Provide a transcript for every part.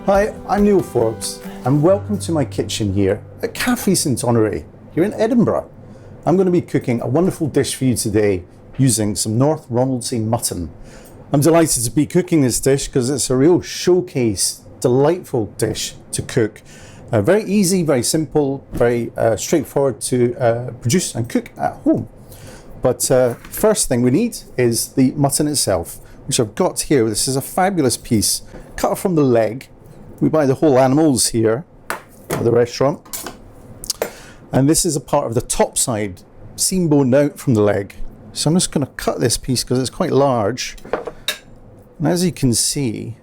Hi, I'm Neil Forbes and welcome to my kitchen here at Café St Honore here in Edinburgh. I'm going to be cooking a wonderful dish for you today using some North Ronaldsay Mutton. I'm delighted to be cooking this dish because it's a real showcase, delightful dish to cook. Very easy, very simple, very straightforward to produce and cook at home. But first thing we need is the mutton itself, which I've got here. This is a fabulous piece cut from the leg. We buy the whole animals here at the restaurant. And this is a part of the top side, seam boned out from the leg. So I'm just going to cut this piece because it's quite large. And as you can see,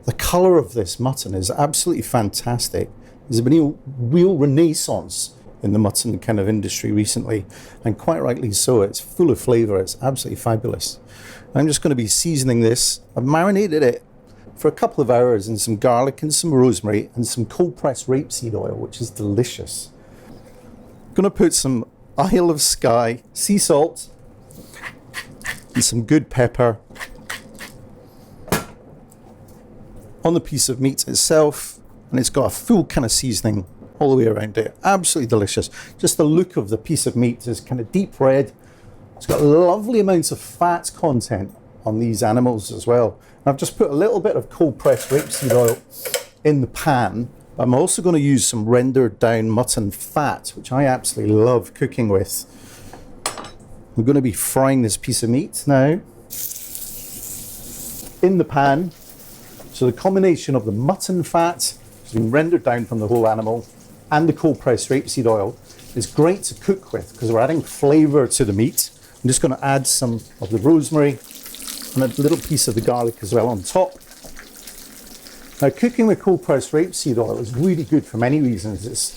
the colour of this mutton is absolutely fantastic. There's been a real renaissance in the mutton kind of industry recently, and quite rightly so. It's full of flavour, it's absolutely fabulous. I'm just going to be seasoning this. I've marinated it for a couple of hours in some garlic and some rosemary and some cold pressed rapeseed oil, which is delicious. I'm going to put some Isle of Skye sea salt and some good pepper on the piece of meat itself, and it's got a full kind of seasoning all the way around it. Absolutely delicious. Just the look of the piece of meat is kind of deep red. It's got lovely amounts of fat content on these animals as well. I've just put a little bit of cold pressed rapeseed oil in the pan. I'm also going to use some rendered down mutton fat, which I absolutely love cooking with. We're going to be frying this piece of meat now in the pan. So the combination of the mutton fat, which has been rendered down from the whole animal, and the cold pressed rapeseed oil is great to cook with because we're adding flavour to the meat. I'm just going to add some of the rosemary and a little piece of the garlic as well on top. Now, cooking with cold pressed rapeseed oil is really good for many reasons. It's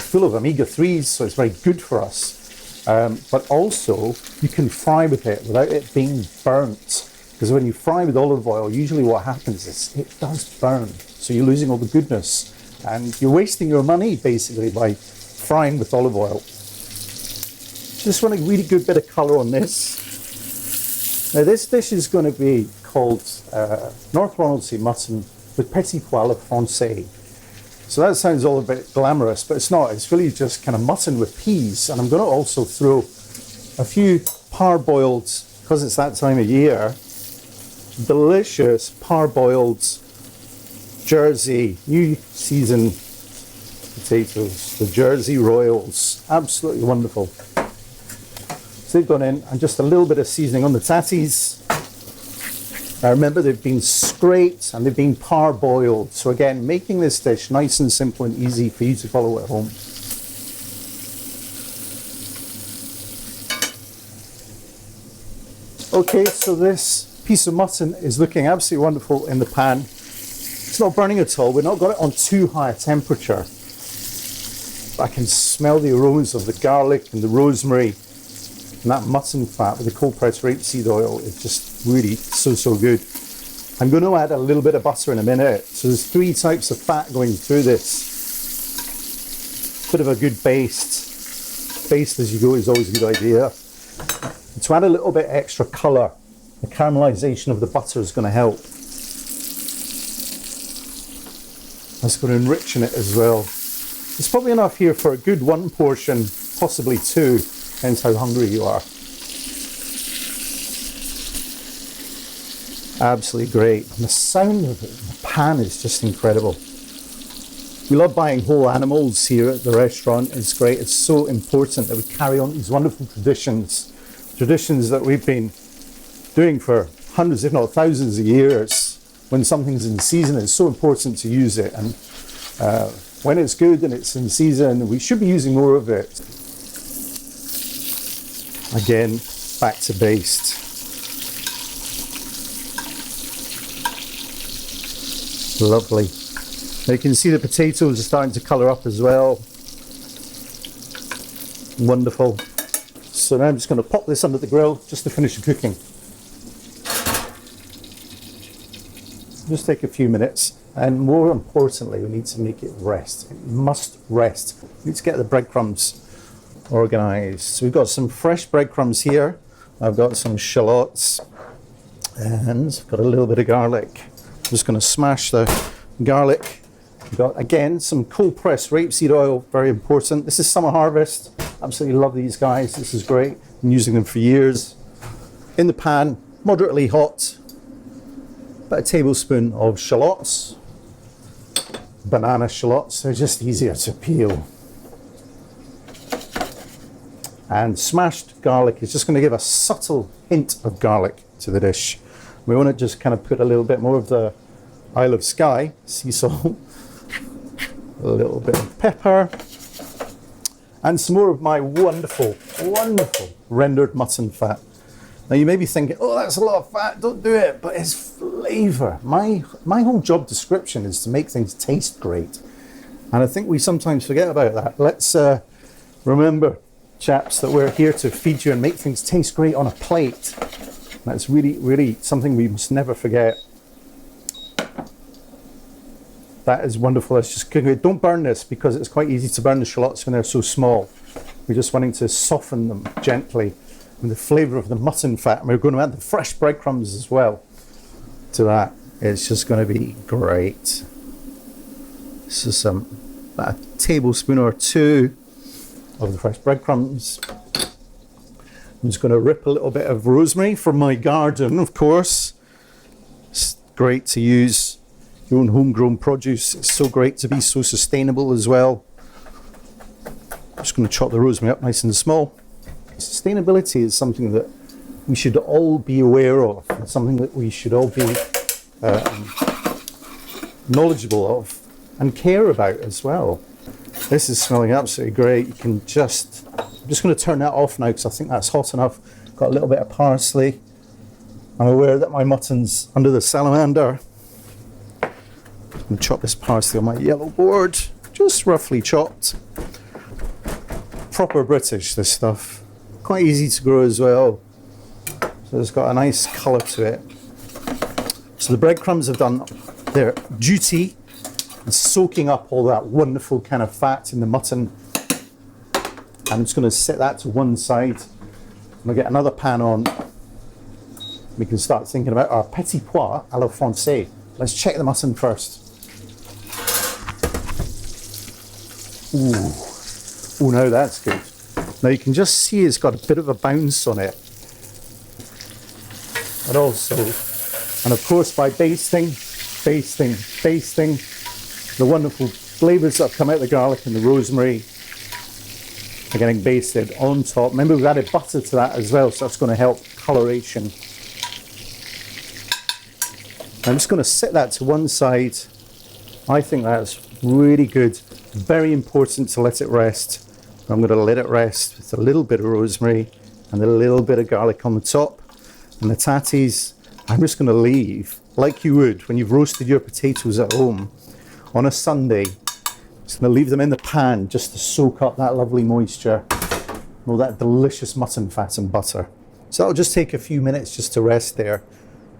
full of omega-3s, so it's very good for us. But also, you can fry with it without it being burnt. Because when you fry with olive oil, usually what happens is it does burn. So you're losing all the goodness. And you're wasting your money, basically, by frying with olive oil. Just want a really good bit of colour on this. Now this dish is going to be called North Ronaldsay Mutton with petitpoisa laFrancaise. So that sounds all a bit glamorous, but it's not. It's really just kind of mutton with peas. And I'm going to also throw a few parboiled, because it's that time of year, delicious parboiled Jersey, new season potatoes, the Jersey Royals. Absolutely wonderful. They've gone in, and just a little bit of seasoning on the tatties. Now remember, they've been scraped and they've been parboiled. So again, making this dish nice and simple and easy for you to follow at home. Okay, so this piece of mutton is looking absolutely wonderful in the pan. It's not burning at all. We've not got it on too high a temperature. I can smell the aromas of the garlic and the rosemary. And that mutton fat with the cold pressed rapeseed oil is just really so good. I'm going to add a little bit of butter in a minute. So there's 3 types of fat going through this. Bit of a good baste. Baste as you go is always a good idea. And to add a little bit extra colour, the caramelisation of the butter is going to help. That's going to enrich in it as well. There's probably enough here for a good 1 portion, possibly 2. Depends how hungry you are. Absolutely great. And the sound of it in the pan is just incredible. We love buying whole animals here at the restaurant. It's great. It's so important that we carry on these wonderful traditions that we've been doing for hundreds, if not thousands of years. When something's in season, it's so important to use it. And when it's good and it's in season, we should be using more of it. Again, back to baste. Lovely. Now you can see the potatoes are starting to colour up as well. Wonderful. So now I'm just going to pop this under the grill just to finish the cooking. Just take a few minutes, and more importantly, we need to make it rest. It must rest. We need to get the breadcrumbs organised. So we've got some fresh breadcrumbs here. I've got some shallots and I've got a little bit of garlic. I'm just going to smash the garlic Got, again, some cold pressed rapeseed oil, very important. This is summer harvest. Absolutely love these guys. This is great. Been using them for years. In the pan, moderately hot, about a tablespoon of shallots. Banana shallots, they're just easier to peel. And smashed garlic is just going to give a subtle hint of garlic to the dish. We want to just kind of put a little bit more of the Isle of Skye sea salt, a little bit of pepper, and some more of my wonderful, wonderful rendered mutton fat. Now you may be thinking, oh, that's a lot of fat, don't do it, but it's flavour. My whole job description is to make things taste great. And I think we sometimes forget about that. Let's remember, chaps, that we're here to feed you and make things taste great on a plate. That's really, really something we must never forget. That is wonderful. Let's just cook it. Don't burn this because it's quite easy to burn the shallots when they're so small. We're just wanting to soften them gently with the flavour of the mutton fat. And we're going to add the fresh breadcrumbs as well to that. It's just going to be great. So about a tablespoon or two of the fresh breadcrumbs. I'm just going to rip a little bit of rosemary from my garden, of course. It's great to use your own homegrown produce. It's so great to be so sustainable as well. I'm just going to chop the rosemary up nice and small. Sustainability is something that we should all be aware of. It's something that we should all be knowledgeable of and care about as well. This is smelling absolutely great. You can just, I'm just going to turn that off now because I think that's hot enough. Got a little bit of parsley. I'm aware that my mutton's under the salamander. I'm going to chop this parsley on my yellow board, just roughly chopped. Proper British, this stuff. Quite easy to grow as well. So it's got a nice colour to it. So the breadcrumbs have done their duty and soaking up all that wonderful kind of fat in the mutton. I'm just going to set that to one side. I'm going to get another pan on. We can start thinking about our petit pois à la Francaise. Let's check the mutton first. Ooh, now that's good. Now you can just see it's got a bit of a bounce on it. And also, and of course by basting, the wonderful flavours that have come out of the garlic and the rosemary are getting basted on top. Remember we've added butter to that as well, so that's going to help coloration. I'm just going to set that to one side. I think that's really good. Very important to let it rest. I'm going to let it rest with a little bit of rosemary and a little bit of garlic on the top. And the tatties, I'm just going to leave, like you would when you've roasted your potatoes at home on a Sunday. Just going to leave them in the pan just to soak up that lovely moisture, all that delicious mutton fat and butter. So that'll just take a few minutes just to rest there.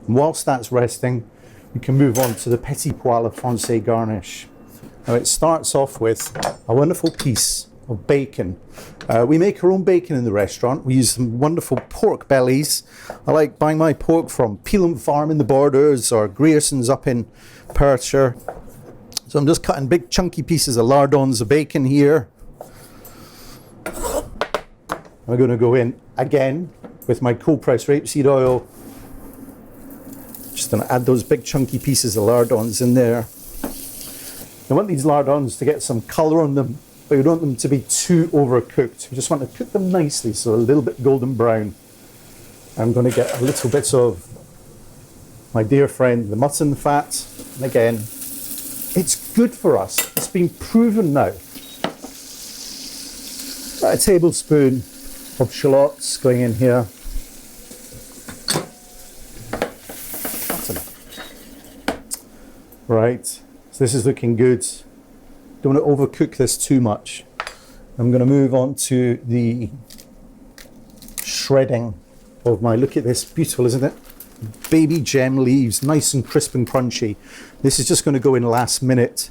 And whilst that's resting, we can move on to the petit pois à la Francaise garnish. Now it starts off with a wonderful piece of bacon. We make our own bacon in the restaurant. We use some wonderful pork bellies. I like buying my pork from Peelam Farm in the Borders or Grierson's up in Perthshire. So I'm just cutting big chunky pieces of lardons of bacon here. I'm going to go in again with my cold pressed rapeseed oil. Just going to add those big chunky pieces of lardons in there. I want these lardons to get some colour on them, but you don't want them to be too overcooked. You just want to cook them nicely, so a little bit golden brown. I'm going to get a little bit of my dear friend, the mutton fat. And again, it's good for us. It's been proven now. About a tablespoon of shallots going in here. That's enough. Right. So this is looking good. Don't want to overcook this too much. I'm going to move on to the shredding of my, look at this, beautiful, isn't it? Baby gem leaves, nice and crisp and crunchy. This is just going to go in last minute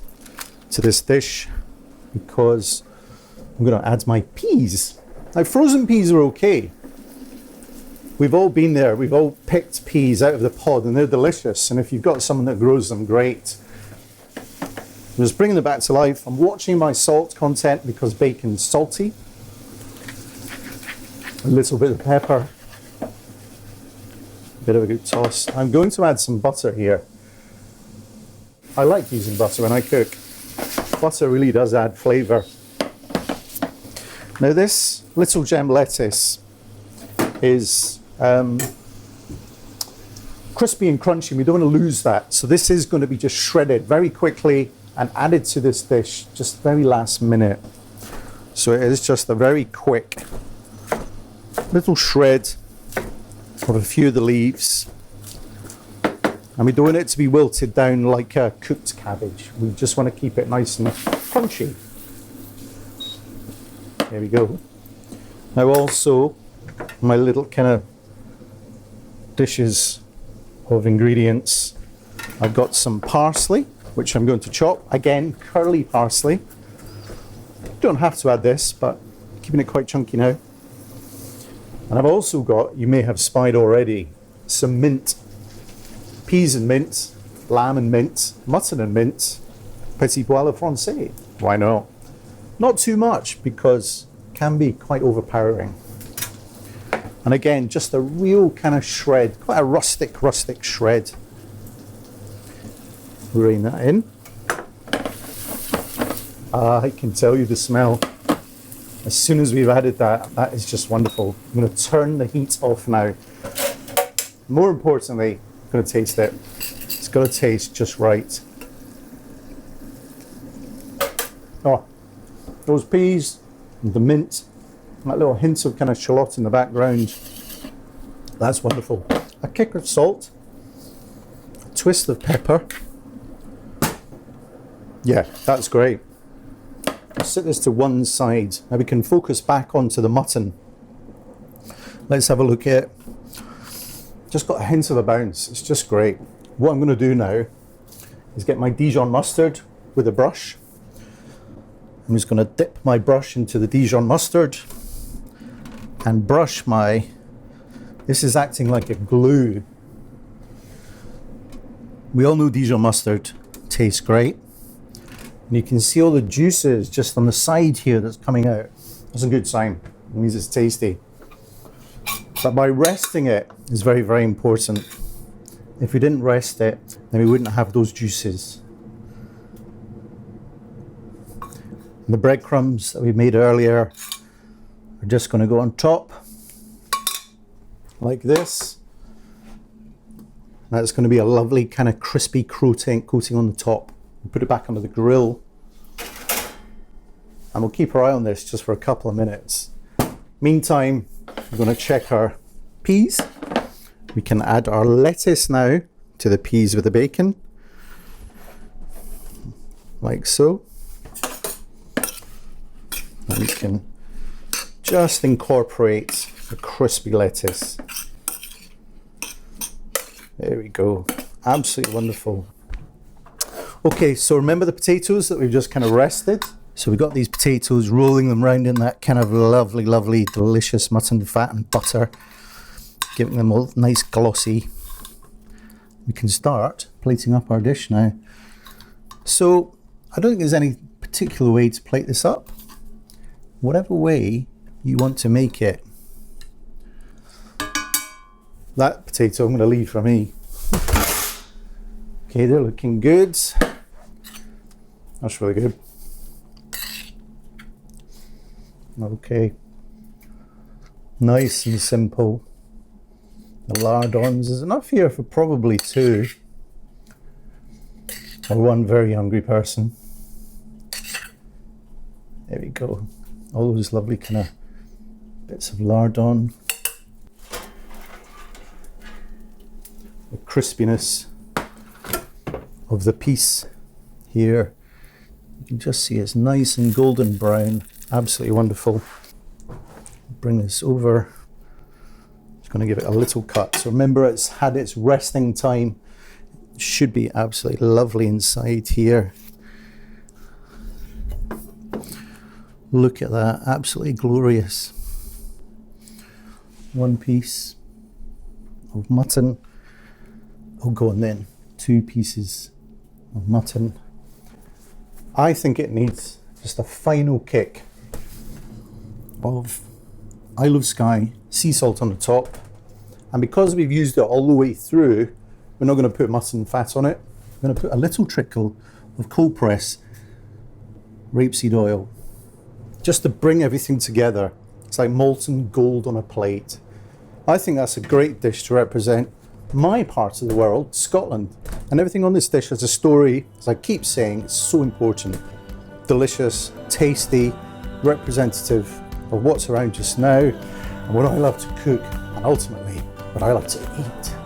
to this dish because I'm going to add my peas. Now frozen peas are okay. We've all been there, we've all picked peas out of the pod and they're delicious, and if you've got someone that grows them, great. I'm just bringing it back to life. I'm watching my salt content because bacon's salty. A little bit of pepper. A bit of a good toss. I'm going to add some butter here. I like using butter when I cook. Butter really does add flavour. Now this little gem lettuce is crispy and crunchy. We don't want to lose that. So this is going to be just shredded very quickly and added to this dish just very last minute. So it is just a very quick little shred of a few of the leaves. And we don't want it to be wilted down like a cooked cabbage. We just want to keep it nice and crunchy. There we go. Now also, my little kind of dishes of ingredients. I've got some parsley, which I'm going to chop. Again, curly parsley. Don't have to add this, but keeping it quite chunky now. And I've also got, you may have spied already, some mint. Peas and mint, lamb and mint, mutton and mint, petit pois laFrancaise. Why not? Not too much because it can be quite overpowering. And again, just a real kind of shred, quite a rustic shred. Rein that in. I can tell you the smell. As soon as we've added that, that is just wonderful. I'm going to turn the heat off now. More importantly, I'm going to taste it. It's got to taste just right. Oh, those peas, the mint, that little hint of kind of shallot in the background. That's wonderful. A kick of salt, a twist of pepper. Yeah, that's great. I'll set this to one side. Now we can focus back onto the mutton. Let's have a look at it. Just got a hint of a bounce. It's just great. What I'm going to do now is get my Dijon mustard with a brush. I'm just going to dip my brush into the Dijon mustard and brush my, this is acting like a glue. We all know Dijon mustard tastes great. And you can see all the juices just on the side here that's coming out. That's a good sign. It means it's tasty. But by resting it is very, very important. If we didn't rest it, then we wouldn't have those juices. And the breadcrumbs that we made earlier are just going to go on top, like this. That's going to be a lovely kind of crispy coating on the top. We'll put it back under the grill. And we'll keep our eye on this just for a couple of minutes. Meantime, we're going to check our peas. We can add our lettuce now to the peas with the bacon. Like so. And we can just incorporate the crispy lettuce. There we go. Absolutely wonderful. Okay, so remember the potatoes that we've just kind of rested? So we've got these potatoes, rolling them around in that kind of lovely, lovely, delicious mutton fat and butter, giving them a nice glossy. We can start plating up our dish now. So I don't think there's any particular way to plate this up. Whatever way you want to make it. That potato I'm going to leave for me. Okay, they're looking good. That's really good. Okay. Nice and simple. The lardons, there's enough here for probably two. Or one very hungry person. There we go. All those lovely kind of bits of lardon. The crispiness of the piece here. You can just see it's nice and golden brown. Absolutely wonderful. Bring this over. Just going to give it a little cut. So remember, it's had its resting time. It should be absolutely lovely inside here. Look at that, absolutely glorious. One piece of mutton. Oh, go on then. 2 pieces of mutton. I think it needs just a final kick of Isle of Skye sea salt on the top. And because we've used it all the way through, we're not going to put mutton fat on it. We're going to put a little trickle of cold press rapeseed oil, just to bring everything together. It's like molten gold on a plate. I think that's a great dish to represent my part of the world, Scotland. And everything on this dish has a story. As I keep saying, it's so important. Delicious, tasty, representative of what's around just now, and what I love to cook, and ultimately, what I love to eat.